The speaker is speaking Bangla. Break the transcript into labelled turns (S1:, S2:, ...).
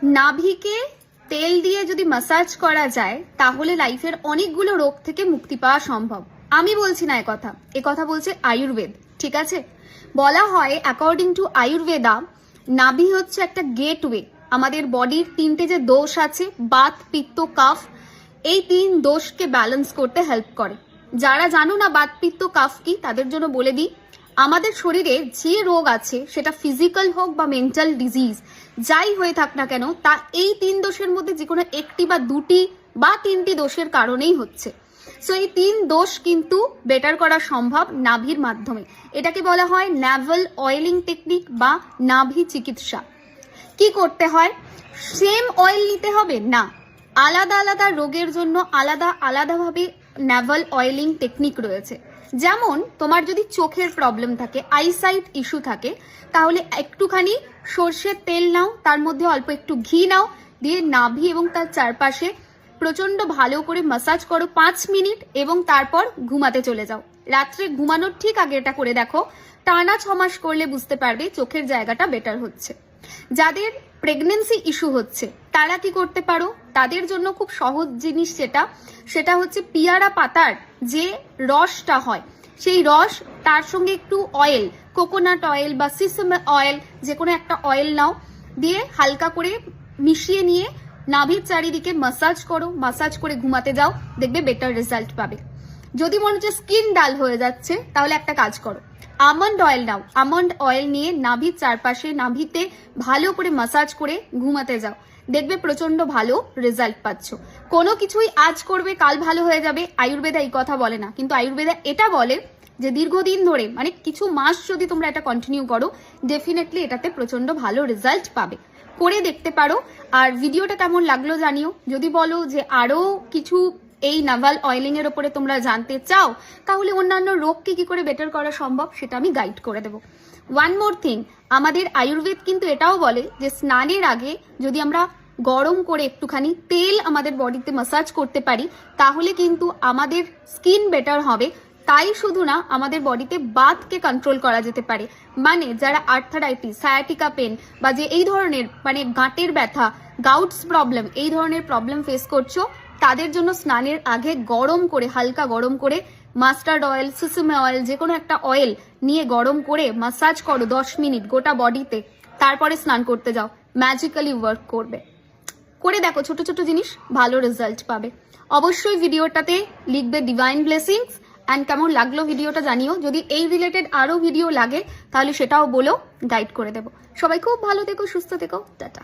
S1: নাভিকে তেল দিয়ে যদি ম্যাসাজ করা যায় তাহলে লাইফের অনেকগুলো রোগ থেকে মুক্তি পাওয়া সম্ভব। আমি বলছি না একথা বলছে আয়ুর্বেদ, ঠিক আছে? বলা হয় অ্যাকর্ডিং টু আয়ুর্বেদা নাভি হচ্ছে একটা গেটওয়ে। আমাদের বডির তিনটে যে দোষ আছে, বাত, পিত্ত, কাফ, এই তিন দোষকে ব্যালেন্স করতে হেল্প করে। যারা জানো না বাত, পিত্ত, কাফ কি, তাদের জন্য বলে দিই, আমাদের শরীরে যে রোগ আছে সেটা ফিজিক্যাল হোক বা মেন্টাল ডিজিজ যাই হয়ে থাক না কেন, তা এই তিন দোষের মধ্যে যে কোনো একটি বা দুটি বা তিনটি দোষের কারণেই হচ্ছে। সো এই তিন দোষ কিন্তু বেটার করা সম্ভব নাভির মাধ্যমে। এটাকে বলা হয় ন্যাভাল অয়েলিং টেকনিক বা নাভি চিকিৎসা। কি করতে হয়? সেম অয়েল নিতে হবে না, আলাদা আলাদা রোগের জন্য আলাদা আলাদাভাবে ন্যাভাল অয়েলিং টেকনিক রয়েছে। যেমন তোমার যদি চোখের প্রবলেম থাকে, আইসাইট ইস্যু থাকে, তাহলে একটুখানি সর্ষের তেল নাও, তার মধ্যে অল্প একটু ঘি নাও, দিয়ে নাভি এবং তার চারপাশে প্রচন্ড ভালো করে ম্যাসাজ করো 5 মিনিট এবং তারপর ঘুমাতে চলে যাও। রাত্রে ঘুমানোর ঠিক আগে এটা করে দেখো, টানা 6 মাস করলে বুঝতে পারবে চোখের জায়গাটা বেটার হচ্ছে। যাদের প্রেগনেন্সি ইস্যু হচ্ছে তারা কি করতে পারো? তাদের জন্য খুব সহজ জিনিস সেটা হচ্ছে পিয়ারা পাতার যে রসটা হয়, সেই রস, তার সঙ্গে একটু অয়েল, কোকোনাট অয়েল বা সিসেম অয়েল, যে কোনো একটা অয়েল নাও, দিয়ে হালকা করে মিশিয়ে নিয়ে নাভির চারিদিকে ম্যাসাজ করো, ম্যাসাজ করে ঘুমাতে যাও, দেখবে বেটার রেজাল্ট পাবে। যদি মনে হচ্ছে স্কিন ডাল হয়ে যাচ্ছে, তাহলে একটা কাজ করো, আমন্ড অয়েল নাও, আমন্ড অয়েল নিয়ে নাভির চারপাশে, নাভিতে ভালো করে ম্যাসাজ করে ঘুমাতে যাও, দেখবে প্রচন্ড ভালো রেজাল্ট পাচ্ছ। কোনো কিছুই আজ করবে কাল ভালো হয়ে যাবে, আয়ুর্বেদা এই কথা বলে না। কিন্তু আয়ুর্বেদা এটা বলে যে দীর্ঘদিন ধরে, মানে কিছু মাস যদি তোমরা এটা কন্টিনিউ করো, ডেফিনেটলি এটাতে প্রচন্ড ভালো রেজাল্ট পাবে। করে দেখতে পারো। আর ভিডিওটা কেমন লাগলো জানিও। যদি বলো যে আরো কিছু এই নাভাল অয়েলিং এর উপরে তোমরা জানতে চাও, তাহলে অন্যান্য রোগ কি করে বেটার করা সম্ভব সেটা আমি গাইড করে দেবো। ওয়ান মোর থিং, আমাদের আয়ুর্বেদ কিন্তু এটাও বলে যে স্নানের আগে যদি আমরা গরম করে একটুখানি তেল আমাদের বডিতে ম্যাসাজ করতে পারি, তাহলে কিন্তু আমাদের স্কিন বেটার হবে। তাই শুধু না, আমাদের বডিতে বাতকে কন্ট্রোল করা যেতে পারে। মানে যারা আর্থারাইটিস, সায়াটিকা পেন বা যে এই ধরনের মানে গাঁটের ব্যথা, গাউটস প্রবলেম, এই ধরনের প্রবলেম ফেস করছো, তাদের জন্য স্নানের আগে গরম করে, হালকা গরম করে মাস্টার্ড অয়েল, সিসেমে অয়েল, যে কোনো একটা অয়েল নিয়ে গরম করে ম্যাসাজ করো 10 মিনিট গোটা বডিতে, তারপরে স্নান করতে যাও, ম্যাজিক্যালি ওয়ার্ক করবে। করে দেখো, ছোট ছোট জিনিস, ভালো রেজাল্ট পাবে। অবশ্যই ভিডিওটাতে লিখবে ডিভাইন ব্লেসিংস। অ্যান্ড কেমন লাগলো ভিডিওটা জানিও। যদি এই রিলেটেড আরো ভিডিও লাগে তাহলে সেটাও বলো, গাইড করে দেবো। সবাই খুব ভালো থেকো, সুস্থ থেকো, টাটা।